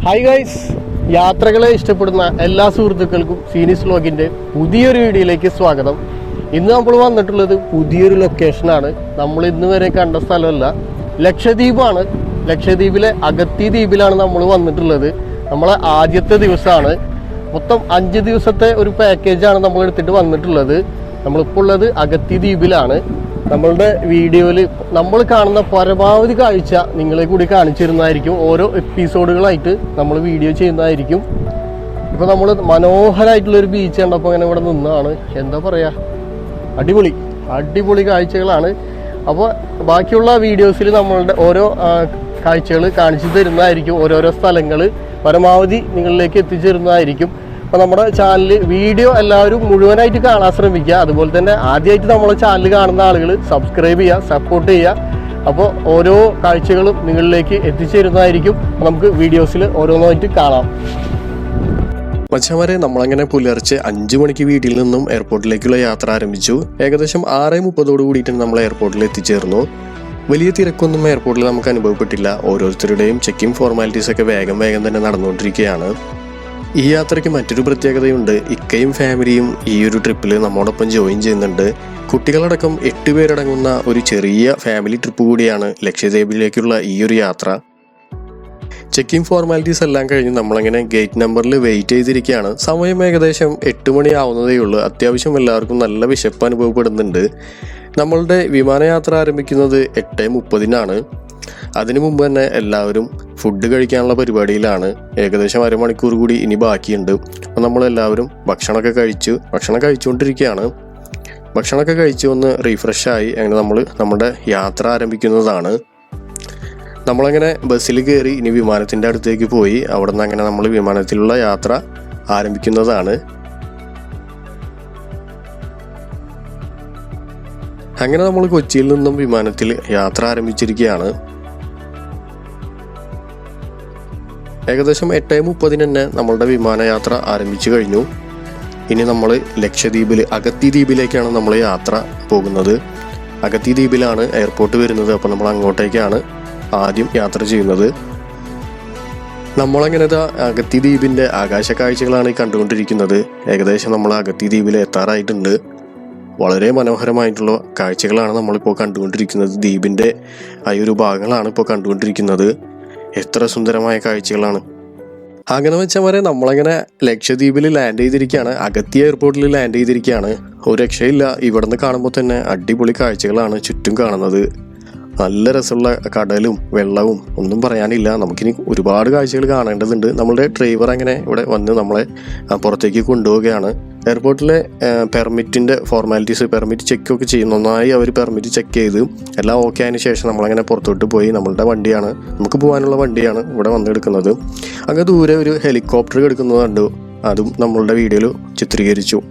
Hi guys, യാത്രകളെ ഇഷ്ടപ്പെടുന്ന എല്ലാ സുഹൃത്തുക്കൾക്കും സീരീസ് വ്ലോഗിൻ്റെ പുതിയൊരു വീഡിയോയിലേക്ക് സ്വാഗതം. ഇന്ന് നമ്മൾ വന്നിട്ടുള്ളത് പുതിയൊരു ലൊക്കേഷനാണ്. നമ്മൾ ഇന്ന് വരെ കണ്ട സ്ഥലമല്ല, ലക്ഷദ്വീപാണ്. ലക്ഷദ്വീപിലെ അഗത്തി ദ്വീപിലാണ് നമ്മൾ വന്നിട്ടുള്ളത്. നമ്മളെ ആദ്യത്തെ ദിവസമാണ്. മൊത്തം 5 ദിവസത്തെ ഒരു പാക്കേജാണ് നമ്മൾ എടുത്തിട്ട് വന്നിട്ടുള്ളത്. നമ്മളിപ്പോൾ ഉള്ളത് അഗത്തി ദ്വീപിലാണ്. നമ്മളുടെ വീഡിയോയിൽ നമ്മൾ കാണുന്ന പരമാവധി കാഴ്ച നിങ്ങളെ കൂടി കാണിച്ചു തരുന്നതായിരിക്കും. ഓരോ എപ്പിസോഡുകളായിട്ട് നമ്മൾ വീഡിയോ ചെയ്യുന്നതായിരിക്കും. ഇപ്പോൾ നമ്മൾ മനോഹരമായിട്ടുള്ളൊരു ബീച്ച് കണ്ടപ്പോൾ അങ്ങനെ ഇവിടെ നിന്നാണ്. എന്താ പറയുക, അടിപൊളി കാഴ്ചകളാണ്. അപ്പോൾ ബാക്കിയുള്ള വീഡിയോസിൽ നമ്മളുടെ ഓരോ കാഴ്ചകൾ കാണിച്ചു തരുന്നതായിരിക്കും. ഓരോരോ സ്ഥലങ്ങൾ പരമാവധി നിങ്ങളിലേക്ക് എത്തിച്ചു തരുന്നതായിരിക്കും. അപ്പോൾ നമ്മുടെ ചാനൽ വീഡിയോ എല്ലാവരും മുഴുവനായിട്ട് കാണാൻ ശ്രമിക്കുക. അതുപോലെ തന്നെ ആദ്യമായിട്ട് നമ്മളെ ചാനൽ കാണുന്ന ആളുകൾ സബ്സ്ക്രൈബ് ചെയ്യുക, സപ്പോർട്ട് ചെയ്യുക. അപ്പോൾ ഓരോ കാഴ്ചകളും നിങ്ങളിലേക്ക് എത്തിച്ചേരുന്നതായിരിക്കും. നമുക്ക് വീഡിയോസിൽ ഓരോന്നായിട്ട് കാണാം. മച്ചാമാരെ, നമ്മളങ്ങനെ പുലർച്ചെ 5 മണിക്ക് വീട്ടിൽ നിന്നും എയർപോർട്ടിലേക്കുള്ള യാത്ര ആരംഭിച്ചു. ഏകദേശം 6:30 കൂടിയിട്ട് നമ്മൾ എയർപോർട്ടിൽ എത്തിച്ചേർന്നു. വലിയ തിരക്കൊന്നും എയർപോർട്ടിൽ നമുക്ക് അനുഭവപ്പെട്ടില്ല. ഓരോരുത്തരുടെയും ചെക്കിംഗ് ഫോർമാലിറ്റീസ് ഒക്കെ വേഗം തന്നെ നടന്നുകൊണ്ടിരിക്കുകയാണ്. ഈ യാത്രയ്ക്ക് മറ്റൊരു പ്രത്യേകതയുണ്ട്. ഇക്കയും ഫാമിലിയും ഈ ഒരു ട്രിപ്പിൽ നമ്മോടൊപ്പം ജോയിൻ ചെയ്യുന്നുണ്ട്. കുട്ടികളടക്കം 8 പേരടങ്ങുന്ന ഒരു ചെറിയ ഫാമിലി ട്രിപ്പ് കൂടിയാണ് ലക്ഷദ്വീപിലേക്കുള്ള ഈ ഒരു യാത്ര. ചെക്കിംഗ് ഫോർമാലിറ്റീസ് എല്ലാം കഴിഞ്ഞ് നമ്മളങ്ങനെ ഗേറ്റ് നമ്പറിൽ വെയിറ്റ് ചെയ്തിരിക്കുകയാണ്. സമയം ഏകദേശം 8 മണി ആവുന്നതേ ഉള്ളൂ. അത്യാവശ്യം എല്ലാവർക്കും നല്ല വിശപ്പ് അനുഭവപ്പെടുന്നുണ്ട്. നമ്മളുടെ വിമാനയാത്ര ആരംഭിക്കുന്നത് 8:30-നാണ്. അതിനു മുമ്പ് തന്നെ എല്ലാവരും ഫുഡ് കഴിക്കാനുള്ള പരിപാടിയിലാണ്. ഏകദേശം അരമണിക്കൂർ കൂടി ഇനി ബാക്കിയുണ്ട്. അപ്പോൾ നമ്മളെല്ലാവരും ഭക്ഷണമൊക്കെ കഴിച്ചുകൊണ്ടിരിക്കുകയാണ്. ഭക്ഷണമൊക്കെ കഴിച്ച് ഒന്ന് റീഫ്രഷായി അങ്ങനെ നമ്മൾ നമ്മുടെ യാത്ര ആരംഭിക്കുന്നതാണ്. നമ്മളങ്ങനെ ബസ്സിൽ കയറി ഇനി വിമാനത്തിൻ്റെ അടുത്തേക്ക് പോയി അവിടെ നിന്ന് അങ്ങനെ നമ്മൾ വിമാനത്തിലുള്ള യാത്ര ആരംഭിക്കുന്നതാണ്. അങ്ങനെ നമ്മൾ കൊച്ചിയിൽ നിന്നും വിമാനത്തിൽ യാത്ര ആരംഭിച്ചിരിക്കുകയാണ്. ഏകദേശം 8:30 തന്നെ നമ്മളുടെ വിമാനയാത്ര ആരംഭിച്ചു കഴിഞ്ഞു. ഇനി നമ്മൾ ലക്ഷദ്വീപിൽ അഗത്തി ദ്വീപിലേക്കാണ് നമ്മൾ യാത്ര പോകുന്നത്. അഗത്തി ദ്വീപിലാണ് എയർപോർട്ട് വരുന്നത്. അപ്പോൾ നമ്മൾ അങ്ങോട്ടേക്കാണ് ആദ്യം യാത്ര ചെയ്യുന്നത്. നമ്മളങ്ങനെ അഗത്തി ദ്വീപിൻ്റെ ആകാശ കാഴ്ചകളാണ് കണ്ടുകൊണ്ടിരിക്കുന്നത്. ഏകദേശം നമ്മൾ അഗത്തി ദ്വീപിൽ എത്താറായിട്ടുണ്ട്. വളരെ മനോഹരമായിട്ടുള്ള കാഴ്ചകളാണ് നമ്മളിപ്പോൾ കണ്ടുകൊണ്ടിരിക്കുന്നത്. ദ്വീപിൻ്റെ ആ ഒരു ഭാഗങ്ങളാണ് ഇപ്പോൾ കണ്ടുകൊണ്ടിരിക്കുന്നത്. എത്ര സുന്ദരമായ കാഴ്ചകളാണ്. അങ്ങനെ വെച്ചാൽ നമ്മളങ്ങനെ ലക്ഷദ്വീപിൽ ലാൻഡ് ചെയ്തിരിക്കുകയാണ്. അഗത്തി എയർപോർട്ടിൽ ലാൻഡ് ചെയ്തിരിക്കുകയാണ്. ഒരു രക്ഷയില്ല. ഇവിടെ നിന്ന് കാണുമ്പോൾ തന്നെ അടിപൊളി കാഴ്ചകളാണ് ചുറ്റും കാണുന്നത്. നല്ല രസമുള്ള കടലും വെള്ളവും ഒന്നും പറയാനില്ല. നമുക്കിനി ഒരുപാട് കാഴ്ചകൾ കാണേണ്ടതുണ്ട്. നമ്മളുടെ ഡ്രൈവർ അങ്ങനെ ഇവിടെ വന്ന് നമ്മളെ പുറത്തേക്ക് കൊണ്ടുപോവുകയാണ്. എയർപോർട്ടിലെ പെർമിറ്റിൻ്റെ ഫോർമാലിറ്റീസ്, പെർമിറ്റ് ചെക്കൊക്കെ ചെയ്യും. നന്നായി അവർ പെർമിറ്റ് ചെക്ക് ചെയ്ത് എല്ലാം ഓക്കെ ആയതിനു ശേഷം നമ്മളങ്ങനെ പുറത്തോട്ട് പോയി. നമ്മളുടെ വണ്ടിയാണ്, നമുക്ക് പോകാനുള്ള വണ്ടിയാണ് ഇവിടെ വന്നെടുക്കുന്നത്. അങ്ങ് ദൂരെ ഒരു ഹെലികോപ്റ്റർ കിടക്കുന്നത് കണ്ടു. അതും നമ്മളുടെ വീഡിയോയിൽ ചിത്രീകരിച്ചു.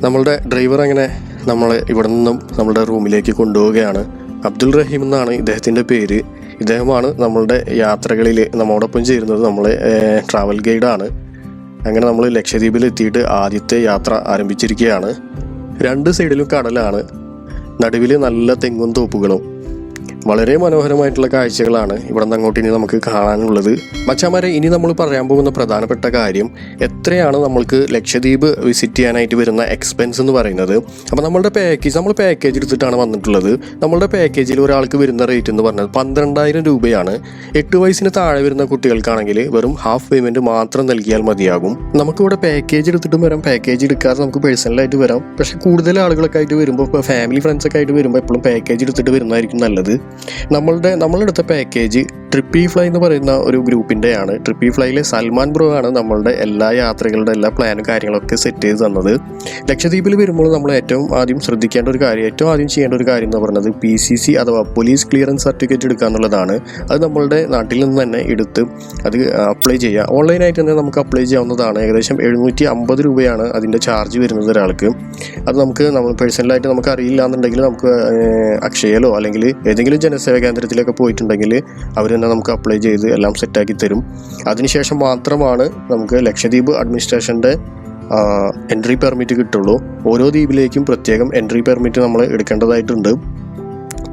നമ്മളുടെ ഡ്രൈവർ അങ്ങനെ നമ്മളെ ഇവിടെ നിന്നും നമ്മളുടെ റൂമിലേക്ക് കൊണ്ടുപോവുകയാണ്. അബ്ദുൾ റഹീം എന്നാണ് ഇദ്ദേഹത്തിൻ്റെ പേര്. ഇദ്ദേഹമാണ് നമ്മളുടെ യാത്രകളിൽ നമ്മോടൊപ്പം ചേരുന്നത്. നമ്മളെ ട്രാവൽ ഗൈഡാണ്. അങ്ങനെ നമ്മൾ ലക്ഷദ്വീപിൽ എത്തിയിട്ട് ആദ്യത്തെ യാത്ര ആരംഭിച്ചിരിക്കുകയാണ്. 2 സൈഡിലും കടലാണ്, നടുവിൽ നല്ല തെങ്ങും തോപ്പുകളും. വളരെ മനോഹരമായിട്ടുള്ള കാഴ്ചകളാണ് ഇവിടെ നിന്ന് അങ്ങോട്ട് ഇനി നമുക്ക് കാണാനുള്ളത്. മച്ചാമാരെ, ഇനി നമ്മൾ പറയാൻ പോകുന്ന പ്രധാനപ്പെട്ട കാര്യം, എത്രയാണ് നമ്മൾക്ക് ലക്ഷദ്വീപ് വിസിറ്റ് ചെയ്യാനായിട്ട് വരുന്ന എക്സ്പെൻസ് എന്ന് പറയുന്നത്. അപ്പോൾ നമ്മൾ പാക്കേജ് എടുത്തിട്ടാണ് വന്നിട്ടുള്ളത്. നമ്മളുടെ പാക്കേജിൽ ഒരാൾക്ക് വരുന്ന റേറ്റ് എന്ന് പറഞ്ഞത് 12,000 രൂപയാണ്. 8 വയസ്സിന് താഴെ വരുന്ന കുട്ടികൾക്കാണെങ്കിൽ വെറും ഹാഫ് പേയ്മെൻറ്റ് മാത്രം നൽകിയാൽ മതിയാകും. നമുക്കിവിടെ പാക്കേജ് എടുത്തിട്ടും വരാം, പാക്കേജ് എടുക്കാതെ നമുക്ക് പേഴ്സണലായിട്ട് വരാം. പക്ഷേ കൂടുതൽ ആളുകളൊക്കെ ആയിട്ട് വരുമ്പോൾ, ഇപ്പോൾ ഫാമിലി ഫ്രണ്ട്സൊക്കെ ആയിട്ട് വരുമ്പോൾ എപ്പോഴും പാക്കേജ് എടുത്തിട്ട് വരുന്നതായിരിക്കും നല്ലത്. നമ്മളെടുത്ത പാക്കേജ് ട്രിപ്പി ഫ്ലൈ എന്ന് പറയുന്ന ഒരു ഗ്രൂപ്പിൻ്റെയാണ്. ട്രിപ്പി ഫ്ലൈയിലെ സൽമാൻ ബ്രോ ആണ് നമ്മളുടെ എല്ലാ യാത്രകളുടെ എല്ലാ പ്ലാനും കാര്യങ്ങളൊക്കെ സെറ്റ് ചെയ്ത് തന്നത്. ലക്ഷദ്വീപിൽ വരുമ്പോൾ നമ്മൾ ഏറ്റവും ആദ്യം ശ്രദ്ധിക്കേണ്ട ഒരു കാര്യം, ഏറ്റവും ആദ്യം ചെയ്യേണ്ട ഒരു കാര്യം എന്ന് പറയുന്നത് PCC അഥവാ പോലീസ് ക്ലിയറൻസ് സർട്ടിഫിക്കറ്റ് എടുക്കുക എന്നുള്ളതാണ്. അത് നമ്മളുടെ നാട്ടിൽ നിന്ന് തന്നെ എടുത്ത് അത് അപ്ലൈ ചെയ്യുക. ഓൺലൈനായിട്ട് തന്നെ നമുക്ക് അപ്ലൈ ചെയ്യാവുന്നതാണ്. ഏകദേശം 750 രൂപയാണ് അതിൻ്റെ ചാർജ് വരുന്നത് ഒരാൾക്ക്. അത് നമ്മൾ പേഴ്സണലായിട്ട് നമുക്ക് അറിയില്ല എന്നുണ്ടെങ്കിൽ നമുക്ക് അക്ഷയയിലോ അല്ലെങ്കിൽ ഏതെങ്കിലും ജനസേവാ കേന്ദ്രത്തിലൊക്കെ പോയിട്ടുണ്ടെങ്കിൽ അവർ തന്നെ നമുക്ക് അപ്ലൈ ചെയ്ത് എല്ലാം സെറ്റാക്കി തരും. അതിനുശേഷം മാത്രമാണ് നമുക്ക് ലക്ഷദ്വീപ് അഡ്മിനിസ്ട്രേഷൻ്റെ എൻട്രി പെർമിറ്റ് കിട്ടുള്ളൂ. ഓരോ ദ്വീപിലേക്കും പ്രത്യേകം എൻട്രി പെർമിറ്റ് നമ്മൾ എടുക്കേണ്ടതായിട്ടുണ്ട്.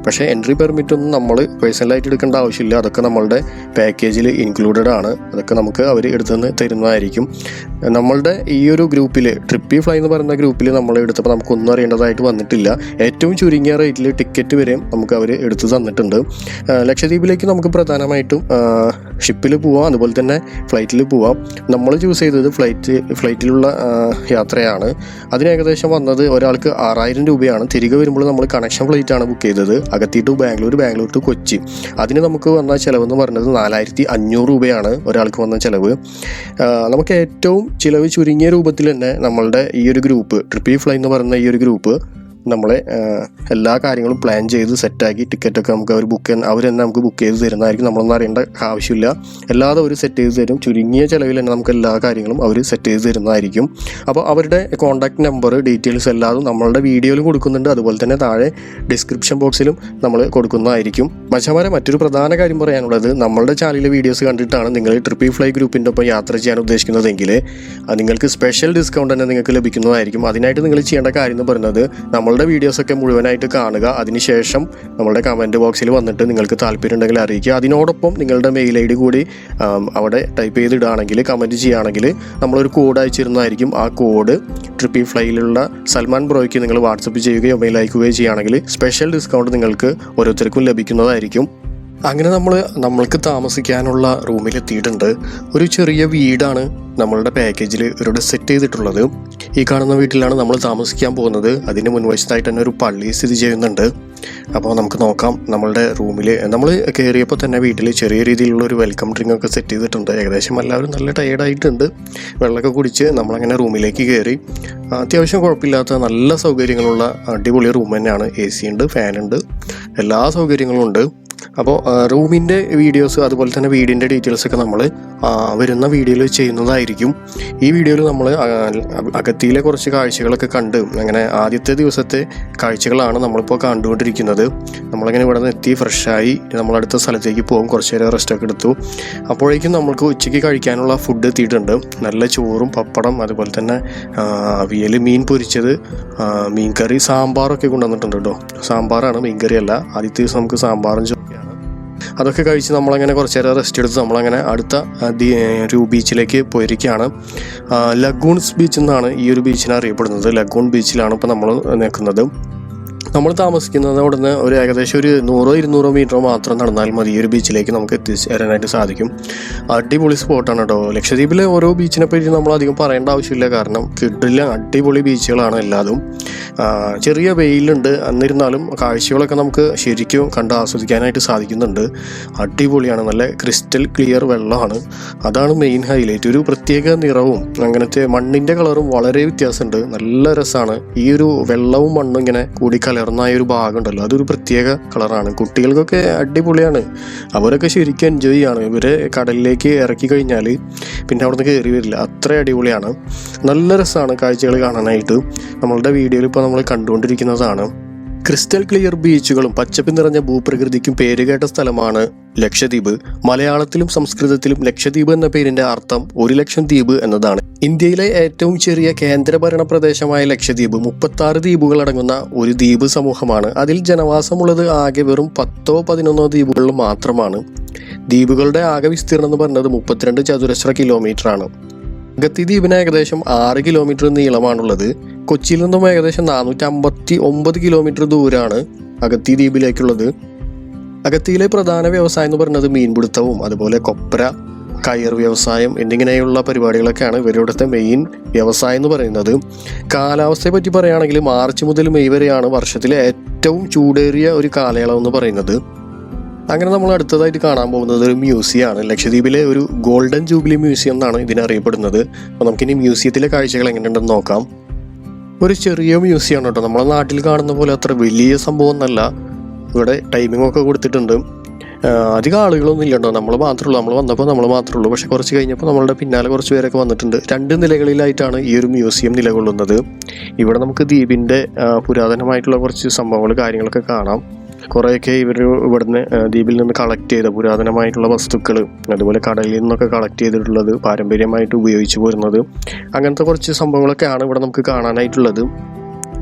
പക്ഷേ എൻട്രി പെർമിറ്റ് ഒന്നും നമ്മൾ പേഴ്സണലായിട്ട് എടുക്കേണ്ട ആവശ്യമില്ല. അതൊക്കെ നമ്മളുടെ പാക്കേജിൽ ഇൻക്ലൂഡഡ് ആണ്. അതൊക്കെ നമുക്ക് അവർ എടുത്തുനിന്ന് തരുന്നതായിരിക്കും. നമ്മളുടെ ഈ ഒരു ഗ്രൂപ്പിൽ ട്രിപ്പി ഫ്ലൈ എന്ന് പറയുന്ന ഗ്രൂപ്പിൽ നമ്മൾ എടുത്തപ്പോൾ നമുക്കൊന്നും അറിയേണ്ടതായിട്ട് വന്നിട്ടില്ല. ഏറ്റവും ചുരുങ്ങിയ റേറ്റിൽ ടിക്കറ്റ് വരെയും നമുക്ക് അവർ എടുത്ത് തന്നിട്ടുണ്ട്. ലക്ഷദ്വീപിലേക്ക് നമുക്ക് പ്രധാനമായിട്ടും ഷിപ്പിൽ പോവാം, അതുപോലെ തന്നെ ഫ്ലൈറ്റിൽ പോവാം. നമ്മൾ ചൂസ് ചെയ്തത് ഫ്ലൈറ്റിലുള്ള യാത്രയാണ്. അതിന് ഏകദേശം വന്നത് ഒരാൾക്ക് 6000 രൂപയാണ്. തിരികെ വരുമ്പോൾ നമ്മൾ കണക്ഷൻ ഫ്ലൈറ്റാണ് ബുക്ക് ചെയ്തത്, അഗത്തി ടു ബാംഗ്ലൂർ, ബാംഗ്ലൂർ ടു കൊച്ചി. അതിന് നമുക്ക് വന്ന ചിലവെന്ന് പറഞ്ഞത് 4500 രൂപയാണ് ഒരാൾക്ക് വന്ന ചിലവ്. നമുക്ക് ഏറ്റവും ചിലവ് ചുരുങ്ങിയ രൂപത്തിൽ തന്നെ നമ്മളുടെ ഈ ഒരു ഗ്രൂപ്പ്, ട്രിപ്പി ഫ്ലൈ എന്ന് പറയുന്ന ഈ ഒരു ഗ്രൂപ്പ് നമ്മളെ എല്ലാ കാര്യങ്ങളും പ്ലാൻ ചെയ്ത് സെറ്റാക്കി ടിക്കറ്റൊക്കെ നമുക്ക് അവർ തന്നെ നമുക്ക് ബുക്ക് ചെയ്ത് തരുന്നതായിരിക്കും. നമ്മളൊന്നും അറിയേണ്ട ആവശ്യമില്ല. എല്ലാതും അവർ സെറ്റ് ചെയ്ത് തരും. ചുരുങ്ങിയ ചിലവിൽ തന്നെ നമുക്ക് എല്ലാ കാര്യങ്ങളും അവർ സെറ്റ് ചെയ്ത് തരുന്നതായിരിക്കും. അപ്പോൾ അവരുടെ കോൺടാക്ട് നമ്പർ, ഡീറ്റെയിൽസ് എല്ലാതും നമ്മളുടെ വീഡിയോയിലും കൊടുക്കുന്നുണ്ട്, അതുപോലെ തന്നെ താഴെ ഡിസ്ക്രിപ്ഷൻ ബോക്സിലും നമ്മൾ കൊടുക്കുന്നതായിരിക്കും. മച്ചാമാരെ, മറ്റൊരു പ്രധാന കാര്യം പറയാനുള്ളത്, നമ്മളുടെ ചാനലിലെ വീഡിയോസ് കണ്ടിട്ടാണ് നിങ്ങൾ ട്രിപ്പി ഫ്ലൈ ഗ്രൂപ്പിൻ്റെ ഒപ്പം യാത്ര ചെയ്യാൻ ഉദ്ദേശിക്കുന്നതെങ്കിൽ നിങ്ങൾക്ക് സ്പെഷ്യൽ ഡിസ്കൗണ്ട് തന്നെ നിങ്ങൾക്ക് ലഭിക്കുന്നതായിരിക്കും. അതിനായിട്ട് നിങ്ങൾ ചെയ്യേണ്ട കാര്യം എന്ന് പറയുന്നത്, നമ്മളുടെ വീഡിയോസൊക്കെ മുഴുവനായിട്ട് കാണുക. അതിനുശേഷം നമ്മളുടെ കമൻറ്റ് ബോക്സിൽ വന്നിട്ട് നിങ്ങൾക്ക് താല്പര്യം ഉണ്ടെങ്കിൽ അറിയിക്കുക. അതിനോടൊപ്പം നിങ്ങളുടെ മെയിൽ ID കൂടി അവിടെ ടൈപ്പ് ചെയ്തിടുകയാണെങ്കിൽ, കമൻറ്റ് ചെയ്യുകയാണെങ്കിൽ നമ്മളൊരു കോഡ് അയച്ചിരുന്നതായിരിക്കും. ആ കോഡ് ട്രിപ്പി ഫ്ലൈയിലുള്ള സൽമാൻ ബ്രോയ്ക്ക് നിങ്ങൾ വാട്സപ്പ് ചെയ്യുകയോ മെയിൽ അയക്കുകയോ ചെയ്യുകയാണെങ്കിൽ സ്പെഷ്യൽ ഡിസ്കൗണ്ട് നിങ്ങൾക്ക് ഓരോരുത്തർക്കും ലഭിക്കുന്നതായിരിക്കും. അങ്ങനെ നമ്മൾക്ക് താമസിക്കാനുള്ള റൂമിലെത്തിയിട്ടുണ്ട്. ഒരു ചെറിയ വീടാണ് നമ്മളുടെ പാക്കേജിൽ ഇവരുടെ സെറ്റ് ചെയ്തിട്ടുള്ളത്. ഈ കാണുന്ന വീട്ടിലാണ് നമ്മൾ താമസിക്കാൻ പോകുന്നത്. അതിന് മുൻവശത്തായിട്ട് തന്നെ ഒരു പള്ളി സ്ഥിതി ചെയ്യുന്നുണ്ട്. അപ്പോൾ നമുക്ക് നോക്കാം. നമ്മളുടെ റൂമിൽ നമ്മൾ കയറിയപ്പോൾ തന്നെ വീട്ടിൽ ചെറിയ രീതിയിലുള്ള ഒരു വെൽക്കം ഡ്രിങ്ക് ഒക്കെ സെറ്റ് ചെയ്തിട്ടുണ്ട്. ഏകദേശം എല്ലാവരും നല്ല ടയേർഡായിട്ടുണ്ട്. വെള്ളമൊക്കെ കുടിച്ച് നമ്മളങ്ങനെ റൂമിലേക്ക് കയറി. അത്യാവശ്യം കുഴപ്പമില്ലാത്ത നല്ല സൗകര്യങ്ങളുള്ള അടിപൊളി റൂം തന്നെയാണ്. AC ഉണ്ട്, ഫാനുണ്ട്, എല്ലാ സൗകര്യങ്ങളും ഉണ്ട്. അപ്പോൾ റൂമിൻ്റെ വീഡിയോസ്, അതുപോലെ തന്നെ വീടിൻ്റെ ഡീറ്റെയിൽസൊക്കെ നമ്മൾ വരുന്ന വീഡിയോയിൽ ചെയ്യുന്നതായിരിക്കും. ഈ വീഡിയോയിൽ നമ്മൾ അഗത്തിയിലെ കുറച്ച് കാഴ്ചകളൊക്കെ കണ്ട്, അങ്ങനെ ആദ്യത്തെ ദിവസത്തെ കാഴ്ചകളാണ് നമ്മളിപ്പോൾ കണ്ടുകൊണ്ടിരിക്കുന്നത്. നമ്മളങ്ങനെ ഇവിടെ നിന്ന് എത്തി ഫ്രഷായി നമ്മളടുത്ത സ്ഥലത്തേക്ക് പോകും. കുറച്ച് നേരം റെസ്റ്റൊക്കെ എടുത്തു. അപ്പോഴേക്കും നമുക്ക് ഉച്ചയ്ക്ക് കഴിക്കാനുള്ള ഫുഡ് എത്തിയിട്ടുണ്ട്. നല്ല ചോറും പപ്പടം, അതുപോലെ തന്നെ അവിയൽ, മീൻ പൊരിച്ചത്, മീൻ കറി, സാമ്പാറൊക്കെ കൊണ്ടുവന്നിട്ടുണ്ട് കേട്ടോ. സാമ്പാറാണ്, മീൻ കറിയല്ല. ആദ്യത്തെ ദിവസം നമുക്ക് സാമ്പാറും അതൊക്കെ കഴിച്ച് നമ്മളങ്ങനെ കുറച്ച് നേരം റെസ്റ്റ് എടുത്ത് നമ്മളങ്ങനെ അടുത്ത ഒരു ബീച്ചിലേക്ക് പോയിരിക്കുകയാണ്. ലഗൂൺസ് ബീച്ച് എന്നാണ് ഈ ഒരു ബീച്ചിനെ അറിയപ്പെടുന്നത്. ലഗൂൺ ബീച്ചിലാണ് ഇപ്പോൾ നമ്മൾ നിൽക്കുന്നത്. നമ്മൾ താമസിക്കുന്നത് അവിടെ നിന്ന് ഒരു ഏകദേശം ഒരു 100-200 മീറ്റർ മാത്രം നടന്നാൽ മതി ഈ ഒരു ബീച്ചിലേക്ക് നമുക്ക് എത്തിച്ചേരാനായിട്ട് സാധിക്കും. അടിപൊളി സ്പോട്ടാണ് കേട്ടോ. ലക്ഷദ്വീപിലെ ഓരോ ബീച്ചിനെ പറ്റി നമ്മൾ അധികം പറയേണ്ട ആവശ്യമില്ല, കാരണം കിടില അടിപൊളി ബീച്ചുകളാണ് എല്ലാതും. ചെറിയ വെയിലുണ്ട്, എന്നിരുന്നാലും കാഴ്ചകളൊക്കെ നമുക്ക് ശരിക്കും കണ്ട് ആസ്വദിക്കാനായിട്ട് സാധിക്കുന്നുണ്ട്. അടിപൊളിയാണ്, നല്ല ക്രിസ്റ്റൽ ക്ലിയർ വെള്ളമാണ്. അതാണ് മെയിൻ ഹൈലൈറ്റ്. ഒരു പ്രത്യേക നിറവും അങ്ങനത്തെ മണ്ണിൻ്റെ കളറും വളരെ വ്യത്യാസമുണ്ട്. നല്ല രസമാണ്. ഈ ഒരു വെള്ളവും മണ്ണും ഇങ്ങനെ കൂടി കലർന്നായ ഒരു ഭാഗം ഉണ്ടല്ലോ, അതൊരു പ്രത്യേക കളറാണ്. കുട്ടികൾക്കൊക്കെ അടിപൊളിയാണ്. അവരൊക്കെ ശരിക്കും എൻജോയ് ചെയ്യാണ്. ഇവരെ കടലിലേക്ക് ഇറക്കി കഴിഞ്ഞാൽ പിന്നെ അവിടെ നിന്ന് കയറി വരില്ല, അത്ര അടിപൊളിയാണ്. നല്ല രസമാണ് കാഴ്ചകൾ കാണാനായിട്ട്. നമ്മളുടെ വീഡിയോയിൽ ഇപ്പോൾ നമ്മൾ കണ്ടുകൊണ്ടിരിക്കുന്നതാണ്. ക്രിസ്റ്റൽ ക്ലിയർ ബീച്ചുകളും പച്ചപ്പ് നിറഞ്ഞ ഭൂപ്രകൃതിക്കും പേരുകേട്ട സ്ഥലമാണ് ലക്ഷദ്വീപ്. മലയാളത്തിലും സംസ്കൃതത്തിലും ലക്ഷദ്വീപ് എന്ന പേരിന്റെ അർത്ഥം 1,00,000 ദ്വീപ് എന്നതാണ്. ഇന്ത്യയിലെ ഏറ്റവും ചെറിയ കേന്ദ്രഭരണ പ്രദേശമായ ലക്ഷദ്വീപ് 36 ദ്വീപുകൾ അടങ്ങുന്ന ഒരു ദ്വീപ് സമൂഹമാണ്. അതിൽ ജനവാസമുള്ളത് ആകെ വെറും 10-11 ദ്വീപുകളിൽ മാത്രമാണ്. ദ്വീപുകളുടെ ആകെ വിസ്തീർണം എന്ന് പറയുന്നത് 32 ചതുരശ്ര കിലോമീറ്റർ ആണ്. അഗത്തി ദ്വീപിന് ഏകദേശം 6 കിലോമീറ്റർ നീളമാണുള്ളത്. കൊച്ചിയിൽ നിന്നും ഏകദേശം 459 കിലോമീറ്റർ ദൂരമാണ് അഗത്തി ദ്വീപിലേക്കുള്ളത്. അഗത്തിയിലെ പ്രധാന വ്യവസായം എന്ന് പറയുന്നത് മീൻപിടുത്തവും അതുപോലെ കൊപ്ര, കയർ വ്യവസായം എന്നിങ്ങനെയുള്ള പരിപാടികളൊക്കെയാണ് ഇവരുടെ മെയിൻ വ്യവസായം എന്ന് പറയുന്നത്. കാലാവസ്ഥയെ പറ്റി പറയുകയാണെങ്കിൽ മാർച്ച് മുതൽ മെയ് വരെയാണ് വർഷത്തിലെ ഏറ്റവും ചൂടേറിയ ഒരു കാലയളവ് എന്ന് പറയുന്നത്. അങ്ങനെ നമ്മൾ അടുത്തതായിട്ട് കാണാൻ പോകുന്നത് ഒരു മ്യൂസിയമാണ്. ലക്ഷദ്വീപിലെ ഒരു ഗോൾഡൻ ജൂബിലി മ്യൂസിയം എന്നാണ് ഇതിനറിയപ്പെടുന്നത്. അപ്പോൾ നമുക്കിനി മ്യൂസിയത്തിലെ കാഴ്ചകൾ എങ്ങനെയുണ്ടെന്ന് നോക്കാം. ഒരു ചെറിയ മ്യൂസിയമാണ് കേട്ടോ. നമ്മളെ നാട്ടിൽ കാണുന്ന പോലെ അത്ര വലിയ സംഭവം ഒന്നല്ല. ഇവിടെ ടൈമിംഗ് ഒക്കെ കൊടുത്തിട്ടുണ്ട്. അധികം ആളുകളൊന്നും ഇല്ല കേട്ടോ. നമ്മൾ വന്നപ്പോൾ നമ്മൾ മാത്രമേ ഉള്ളൂ. പക്ഷെ കുറച്ച് കഴിഞ്ഞപ്പോൾ നമ്മളുടെ പിന്നാലെ കുറച്ച് പേരൊക്കെ വന്നിട്ടുണ്ട്. 2 നിലകളിലായിട്ടാണ് ഈ ഒരു മ്യൂസിയം നിലകൊള്ളുന്നത്. ഇവിടെ നമുക്ക് ദ്വീപിൻ്റെ പുരാതനമായിട്ടുള്ള കുറച്ച് സംഭവങ്ങൾ, കാര്യങ്ങളൊക്കെ കാണാം. കുറേയൊക്കെ ഇവിടുന്ന് ദ്വീപിൽ നിന്ന് കളക്ട് ചെയ്ത പുരാതനമായിട്ടുള്ള വസ്തുക്കൾ, അതുപോലെ കടലിൽ നിന്നൊക്കെ കളക്ട് ചെയ്തിട്ടുള്ളത്, പാരമ്പര്യമായിട്ട് ഉപയോഗിച്ചു പോരുന്നത്, അങ്ങനത്തെ കുറച്ച് സംഭവങ്ങളൊക്കെയാണ് ഇവിടെ നമുക്ക് കാണാനായിട്ടുള്ളത്.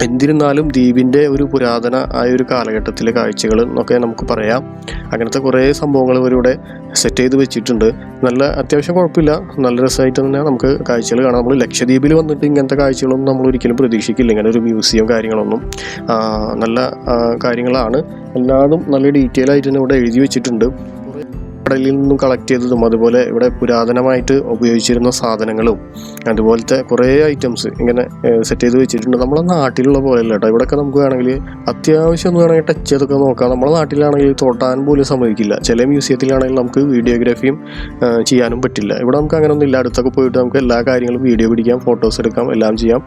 എന്നിരുന്നാലും ദ്വീപിൻ്റെ ഒരു പുരാതന ആയ ഒരു കാലഘട്ടത്തിലെ കാഴ്ചകൾ എന്നൊക്കെ നമുക്ക് പറയാം. അങ്ങനത്തെ കുറേ സംഭവങ്ങൾ ഇവരിവിടെ സെറ്റ് ചെയ്ത് വെച്ചിട്ടുണ്ട്. നല്ല അത്യാവശ്യം കുഴപ്പമില്ല, നല്ല രസമായിട്ട് തന്നെ നമുക്ക് കാഴ്ചകൾ കാണാം. നമ്മൾ ലക്ഷദ്വീപിൽ വന്നിട്ട് ഇങ്ങനത്തെ കാഴ്ചകളൊന്നും നമ്മൾ ഒരിക്കലും പ്രതീക്ഷിക്കില്ല, ഇങ്ങനെ ഒരു മ്യൂസിയം കാര്യങ്ങളൊന്നും. നല്ല കാര്യങ്ങളാണ്, എല്ലാതും നല്ല ഡീറ്റെയിൽ ആയിട്ട് തന്നെ ഇവിടെ എഴുതി വെച്ചിട്ടുണ്ട്. കടലിൽ നിന്നും കളക്ട് ചെയ്തതും അതുപോലെ ഇവിടെ പുരാതനമായിട്ട് ഉപയോഗിച്ചിരുന്ന സാധനങ്ങളും അതുപോലത്തെ കുറേ ഐറ്റംസ് ഇങ്ങനെ സെറ്റ് ചെയ്ത് വെച്ചിട്ടുണ്ട്. നമ്മളെ നാട്ടിലുള്ള പോലെയല്ല കേട്ടോ. ഇവിടെയൊക്കെ നമുക്ക് വേണമെങ്കിൽ അത്യാവശ്യം ഒന്ന് വേണമെങ്കിൽ ടച്ച് ചെയ്തൊക്കെ നോക്കാം. നമ്മുടെ നാട്ടിലാണെങ്കിൽ തൊട്ടാൻ പോലും സമ്മതിക്കില്ല. ചില മ്യൂസിയത്തിലാണെങ്കിൽ നമുക്ക് വീഡിയോഗ്രാഫിയും ചെയ്യാനും പറ്റില്ല. ഇവിടെ നമുക്ക് അങ്ങനെയൊന്നും ഇല്ല. അടുത്തൊക്കെ പോയിട്ട് നമുക്ക് എല്ലാ കാര്യങ്ങളും വീഡിയോ പിടിക്കാം, ഫോട്ടോസ് എടുക്കാം, എല്ലാം ചെയ്യാം.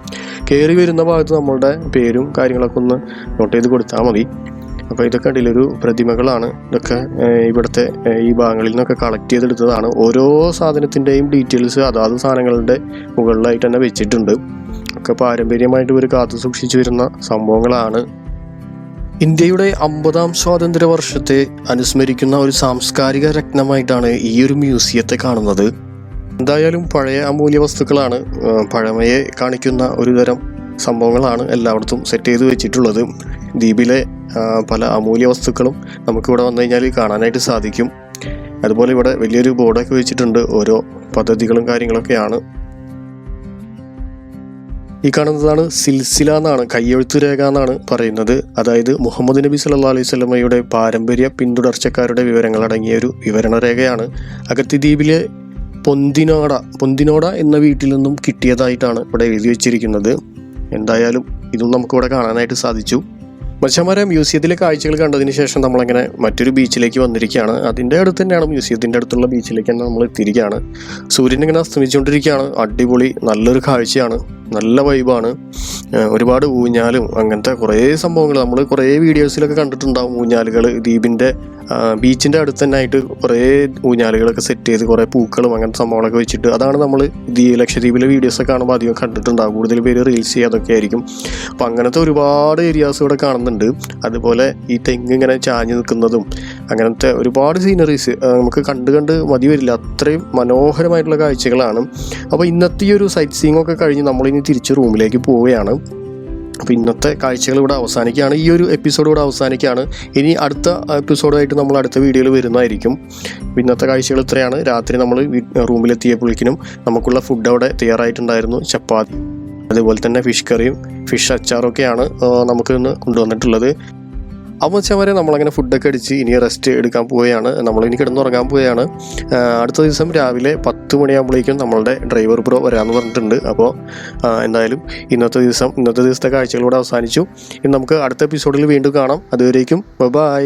കയറി വരുന്ന ഭാഗത്ത് നമ്മളുടെ പേരും കാര്യങ്ങളൊക്കെ ഒന്ന് നോട്ട് ചെയ്ത് കൊടുത്താൽ മതി. അപ്പോൾ ഇതൊക്കെ അതിലൊരു പ്രതിമകളാണ്. ഇതൊക്കെ ഇവിടുത്തെ ഈ ഭാഗങ്ങളിൽ നിന്നൊക്കെ കളക്ട് ചെയ്തെടുത്തതാണ്. ഓരോ സാധനത്തിൻ്റെയും ഡീറ്റെയിൽസ് അതാത് സാധനങ്ങളുടെ മുകളിലായിട്ട് തന്നെ വെച്ചിട്ടുണ്ട്. ഒക്കെ പാരമ്പര്യമായിട്ട് ഇവർ കാത്തു സൂക്ഷിച്ചു വരുന്ന സംഭവങ്ങളാണ്. ഇന്ത്യയുടെ 50ാം സ്വാതന്ത്ര്യ വർഷത്തെ അനുസ്മരിക്കുന്ന ഒരു സാംസ്കാരിക രത്നമായിട്ടാണ് ഈ ഒരു മ്യൂസിയത്തെ കാണുന്നത്. എന്തായാലും പഴയ അമൂല്യ വസ്തുക്കളാണ്, പഴമയെ കാണിക്കുന്ന ഒരു തരം സംഭവങ്ങളാണ് എല്ലായിടത്തും സെറ്റ് ചെയ്ത് വെച്ചിട്ടുള്ളത്. ദ്വീപിലെ പല അമൂല്യ വസ്തുക്കളും നമുക്കിവിടെ വന്നു കഴിഞ്ഞാൽ കാണാനായിട്ട് സാധിക്കും. അതുപോലെ ഇവിടെ വലിയൊരു ബോർഡൊക്കെ വെച്ചിട്ടുണ്ട്, ഓരോ പദ്ധതികളും കാര്യങ്ങളൊക്കെയാണ്. ഈ കാണുന്നതാണ് സിൽസില എന്നാണ്, കയ്യെഴുത്തു രേഖ എന്നാണ് പറയുന്നത്. അതായത് മുഹമ്മദ് നബി സല്ലല്ലാഹു അലൈഹി വസല്ലമയുടെ പാരമ്പര്യ പിന്തുടർച്ചക്കാരുടെ വിവരങ്ങൾ അടങ്ങിയ ഒരു വിവരണ രേഖയാണ്. അഗത്തി ദ്വീപിലെ പൊന്തിനോട എന്ന വീട്ടിൽ നിന്നും കിട്ടിയതായിട്ടാണ് ഇവിടെ എഴുതി വെച്ചിരിക്കുന്നത്. എന്തായാലും ഇതും നമുക്കിവിടെ കാണാനായിട്ട് സാധിച്ചു. മച്ചാമാരെ, മ്യൂസിയത്തിലെ കാഴ്ചകൾ കണ്ടതിന് ശേഷം നമ്മളങ്ങനെ മറ്റൊരു ബീച്ചിലേക്ക് വന്നിരിക്കുകയാണ്. അതിൻ്റെ അടുത്ത് തന്നെയാണ്, മ്യൂസിയത്തിൻ്റെ അടുത്തുള്ള ബീച്ചിലേക്ക് തന്നെ നമ്മൾ എത്തിയിരിക്കുകയാണ്. സൂര്യൻ ഇങ്ങനെ അസ്തമിച്ചുകൊണ്ടിരിക്കുകയാണ്. അടിപൊളി നല്ലൊരു കാഴ്ചയാണ്, നല്ല വൈബാണ്. ഒരുപാട് ഊഞ്ഞാലും അങ്ങനത്തെ കുറേ സംഭവങ്ങൾ നമ്മൾ കുറേ വീഡിയോസിലൊക്കെ കണ്ടിട്ടുണ്ടാവും. ഊഞ്ഞാലുകൾ ദ്വീപിൻ്റെ ബീച്ചിൻ്റെ അടുത്ത് തന്നെ ആയിട്ട് കുറേ ഊഞ്ഞാലുകളൊക്കെ സെറ്റ് ചെയ്ത് കുറേ പൂക്കളും അങ്ങനത്തെ സംഭവങ്ങളൊക്കെ വെച്ചിട്ട്, അതാണ് നമ്മൾ ലക്ഷദ്വീപിലെ വീഡിയോസൊക്കെ കാണുമ്പോൾ അധികം കണ്ടിട്ടുണ്ടാകും. കൂടുതൽ പേര് റീൽസ് ചെയ്യാതൊക്കെ ആയിരിക്കും. അപ്പോൾ അങ്ങനത്തെ ഒരുപാട് ഏരിയാസ് ഇവിടെ കാണുന്നുണ്ട്. അതുപോലെ ഈ തെങ്ങ് ഇങ്ങനെ ചാഞ്ഞ് നിൽക്കുന്നതും അങ്ങനത്തെ ഒരുപാട് സീനറീസ് നമുക്ക് കണ്ട് മതി വരില്ല, അത്രയും മനോഹരമായിട്ടുള്ള കാഴ്ചകളാണ്. അപ്പോൾ ഇന്നത്തെ ഈ ഒരു സൈറ്റ് സീയിങ് ഒക്കെ കഴിഞ്ഞ് നമ്മളിനി തിരിച്ച് റൂമിലേക്ക് പോവുകയാണ്. അപ്പോൾ ഇന്നത്തെ കാഴ്ചകൾ ഇവിടെ അവസാനിക്കുകയാണ്, ഈ ഒരു എപ്പിസോഡ് ഇവിടെ അവസാനിക്കുകയാണ്. ഇനി അടുത്ത എപ്പിസോഡായിട്ട് നമ്മൾ അടുത്ത വീഡിയോയിൽ വരുന്നതായിരിക്കും. ഇന്നത്തെ കാഴ്ചകൾ ഇത്രയാണ്. രാത്രി നമ്മൾ റൂമിലെത്തിയപ്പോഴേക്കിനും നമുക്കുള്ള ഫുഡ് അവിടെ തയ്യാറായിട്ടുണ്ടായിരുന്നു. ചപ്പാത്തി അതുപോലെ തന്നെ ഫിഷ് കറിയും ഫിഷ് അച്ചാറൊക്കെയാണ് നമുക്ക് ഇന്ന് കൊണ്ടുവന്നിട്ടുള്ളത്. അപ്പോൾ വെച്ചാൽ നമ്മളങ്ങനെ ഫുഡൊക്കെ അടിച്ച് ഇനി റെസ്റ്റ് എടുക്കാൻ പോവുകയാണ്. നമ്മളിനി കിടന്നുറങ്ങാൻ പോവുകയാണ്. അടുത്ത ദിവസം രാവിലെ 10 മണിയാകുമ്പോഴേക്കും നമ്മളുടെ ഡ്രൈവർ ബ്രോ വരാമെന്ന് പറഞ്ഞിട്ടുണ്ട്. അപ്പോൾ എന്തായാലും ഇന്നത്തെ ദിവസത്തെ കാഴ്ചകളോടെ അവസാനിച്ചു. ഇനി നമുക്ക് അടുത്ത എപ്പിസോഡിൽ വീണ്ടും കാണാം. അതുവരേക്കും ബൈ.